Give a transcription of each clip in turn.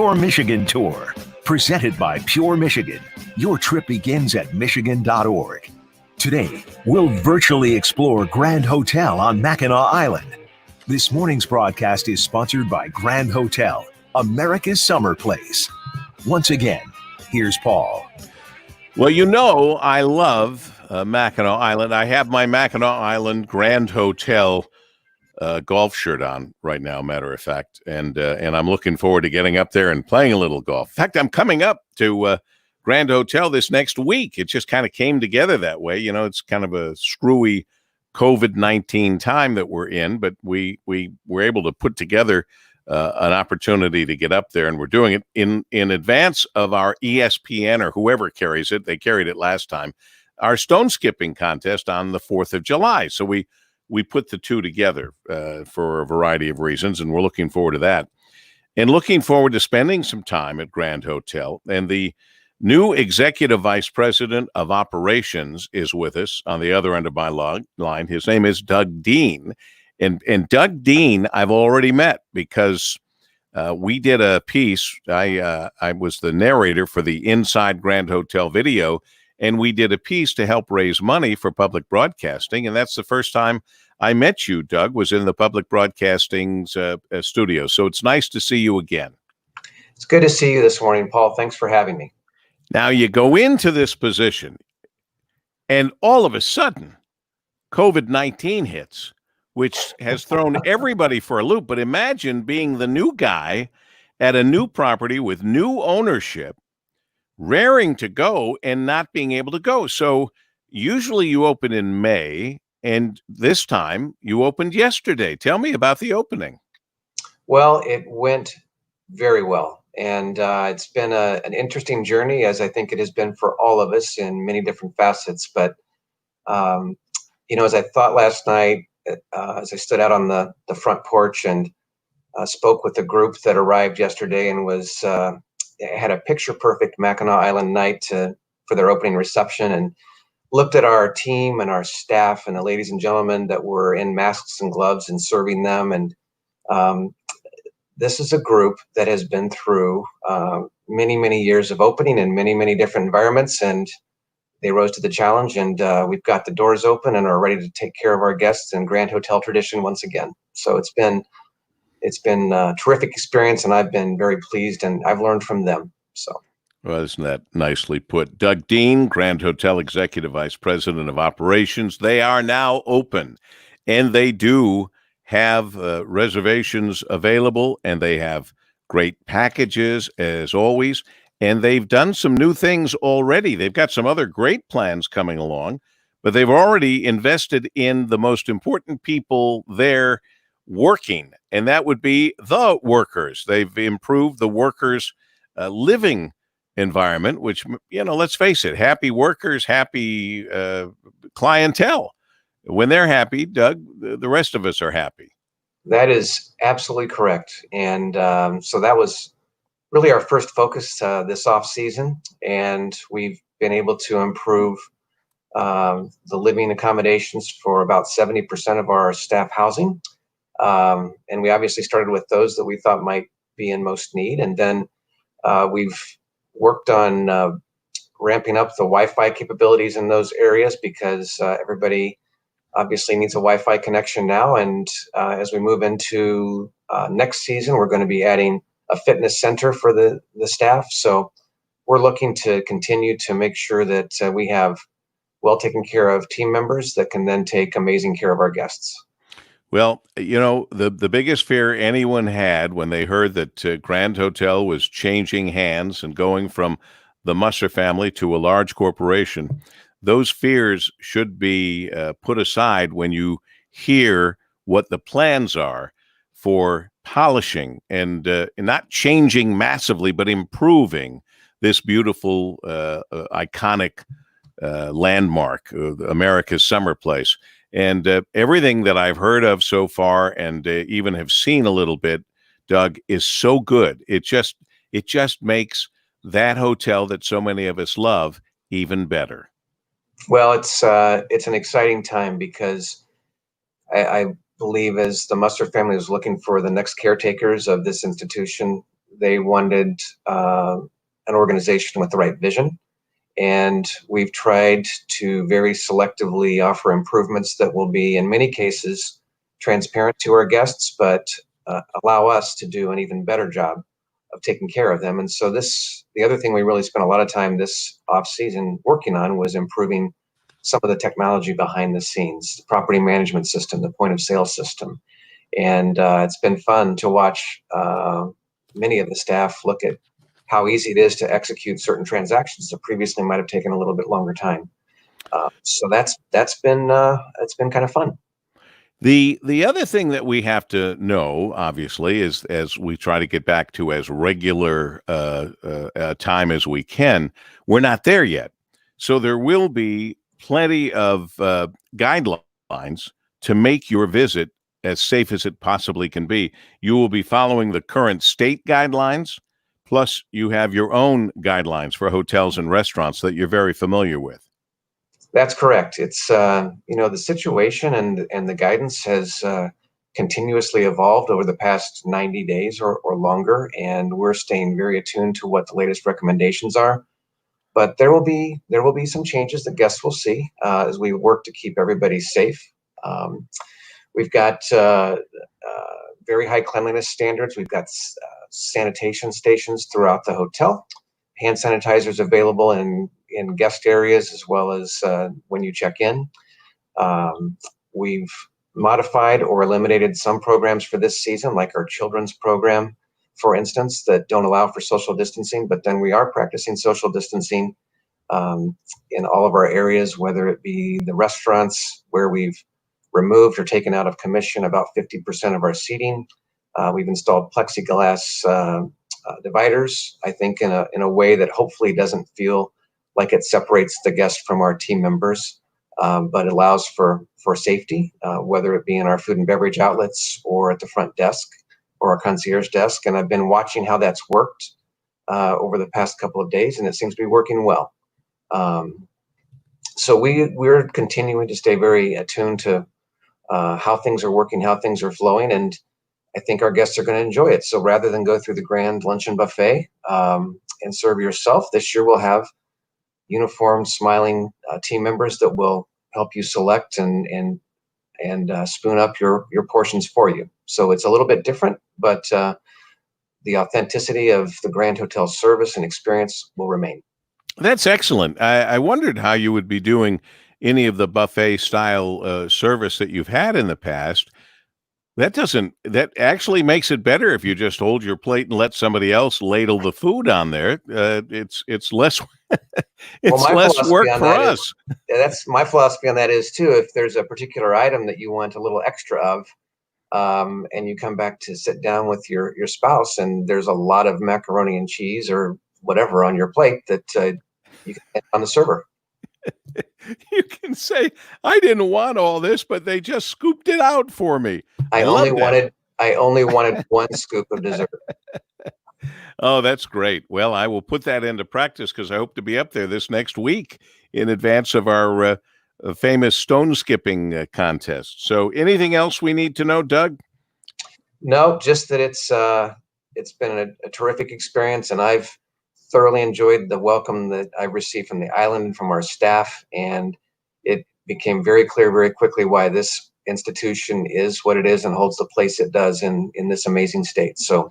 Pure Michigan Tour, presented by Pure Michigan. Your trip begins at Michigan.org. Today, we'll virtually explore Grand Hotel on Mackinac Island. This morning's broadcast is sponsored by Grand Hotel, America's summer place. Once again, here's Paul. Well, you know I love Mackinac Island. I have my Mackinac Island Grand Hotel golf shirt on right now, matter of fact, and I'm looking forward to getting up there and playing a little golf. In fact, I'm coming up to Grand Hotel this next week. It just kind of came together that way. You know, it's kind of a screwy COVID-19 time that we're in, but we were able to put together an opportunity to get up there, and we're doing it in advance of our ESPN or whoever carries it. They carried it last time. Our stone skipping contest on the 4th of July. So we put the two together for a variety of reasons, and we're looking forward to that. And looking forward to spending some time at Grand Hotel. And the new Executive Vice President of Operations is with us on the other end of my line. His name is Doug Dean. And Doug Dean, I've already met because we did a piece. I was the narrator for the Inside Grand Hotel video, and we did a piece to help raise money for public broadcasting. And that's the first time I met you, Doug, was in the public broadcasting's studio. So it's nice to see you again. It's good to see you this morning, Paul. Thanks for having me. Now you go into this position, and all of a sudden, COVID-19 hits, which has thrown everybody for a loop. But imagine being the new guy at a new property with new ownership, raring to go and not being able to go. So usually you open in May, and this time you opened yesterday. Tell me about the opening. Well, it went very well. And it's been an interesting journey, as I think it has been for all of us in many different facets. But, as I thought last night, as I stood out on the front porch and spoke with the group that arrived yesterday and had a picture-perfect Mackinac Island night for their opening reception, and looked at our team and our staff and the ladies and gentlemen that were in masks and gloves and serving them. And this is a group that has been through many, many years of opening in many, many different environments, and they rose to the challenge, and we've got the doors open and are ready to take care of our guests in Grand Hotel tradition once again. So it's been a terrific experience, and I've been very pleased, and I've learned from them. So, well, isn't that nicely put? Doug Dean, Grand Hotel Executive Vice President of Operations. They are now open, and they do have reservations available, and they have great packages as always. And they've done some new things already. They've got some other great plans coming along, but they've already invested in the most important people there working, and that would be the workers. They've improved the workers' living environment, which, let's face it, happy workers, happy clientele. When they're happy, Doug, the rest of us are happy. That is absolutely correct. And so that was really our first focus this off season, and we've been able to improve the living accommodations for about 70% of our staff housing. And we obviously started with those that we thought might be in most need. And then we've worked on ramping up the Wi-Fi capabilities in those areas, because everybody obviously needs a Wi-Fi connection now. And as we move into next season, we're going to be adding a fitness center for the staff. So we're looking to continue to make sure that we have well taken care of team members that can then take amazing care of our guests. Well, the biggest fear anyone had when they heard that Grand Hotel was changing hands and going from the Musser family to a large corporation, those fears should be put aside when you hear what the plans are for polishing and not changing massively, but improving this beautiful, iconic landmark, America's summer place. And everything that I've heard of so far, and even have seen a little bit, Doug, is so good. It just makes that hotel that so many of us love even better. Well, it's an exciting time, because I believe as the Musser family is looking for the next caretakers of this institution, they wanted an organization with the right vision. And we've tried to very selectively offer improvements that will be, in many cases, transparent to our guests, but allow us to do an even better job of taking care of them. And so the other thing we really spent a lot of time this off season working on was improving some of the technology behind the scenes, the property management system, the point of sale system. And it's been fun to watch many of the staff look at how easy it is to execute certain transactions that previously might have taken a little bit longer time. So that's been kind of fun. The other thing that we have to know, obviously, is as we try to get back to as regular time as we can, we're not there yet. So there will be plenty of guidelines to make your visit as safe as it possibly can be. You will be following the current state guidelines, plus you have your own guidelines for hotels and restaurants that you're very familiar with. That's correct. It's the situation and the guidance has continuously evolved over the past 90 days or longer, and we're staying very attuned to what the latest recommendations are. But there will be some changes that guests will see as we work to keep everybody safe. We've got very high cleanliness standards. We've got sanitation stations throughout the hotel, hand sanitizers available in guest areas as well as when you check in. We've modified or eliminated some programs for this season, like our children's program, for instance, that don't allow for social distancing, but then we are practicing social distancing in all of our areas, whether it be the restaurants where we've removed or taken out of commission about 50% of our seating. We've installed plexiglass dividers, I think in a way that hopefully doesn't feel like it separates the guest from our team members, but allows for safety, whether it be in our food and beverage outlets or at the front desk or our concierge desk. And I've been watching how that's worked over the past couple of days, and it seems to be working well. So we're continuing to stay very attuned to how things are working, how things are flowing, and I think our guests are going to enjoy it. So rather than go through the grand luncheon buffet and serve yourself, this year we'll have uniformed, smiling team members that will help you select and spoon up your portions for you. So it's a little bit different, but the authenticity of the Grand Hotel service and experience will remain. That's excellent. I wondered how you would be doing any of the buffet style service that you've had in the past. That actually makes it better if you just hold your plate and let somebody else ladle the food on there. It's less less work for us. That's my philosophy on that is too. If there's a particular item that you want a little extra of, and you come back to sit down with your spouse, and there's a lot of macaroni and cheese or whatever on your plate, that you can get on the server. You can say, I didn't want all this, but they just scooped it out for me. I only wanted one scoop of dessert. Oh, that's great. Well, I will put that into practice because I hope to be up there this next week in advance of our famous stone skipping contest. So anything else we need to know, Doug? No, just that it's been a terrific experience, and I've thoroughly enjoyed the welcome that I received from the island, from our staff, and it became very clear very quickly why this institution is what it is and holds the place it does in this amazing state. So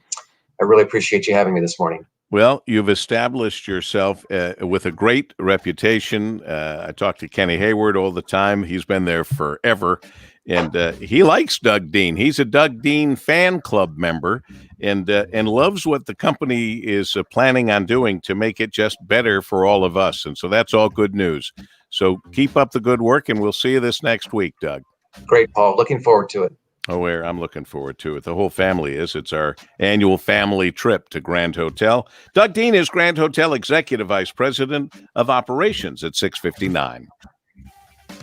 I really appreciate you having me this morning. Well, you've established yourself with a great reputation. I talk to Kenny Hayward all the time. He's been there forever, and he likes Doug Dean. He's a Doug Dean fan club member, and loves what the company is planning on doing to make it just better for all of us. And so that's all good news. So keep up the good work, and we'll see you this next week, Doug. Great, Paul. Looking forward to it. Oh, I'm looking forward to it. The whole family is. It's our annual family trip to Grand Hotel. Doug Dean is Grand Hotel Executive Vice President of Operations at 659.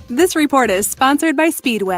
This report is sponsored by Speedway.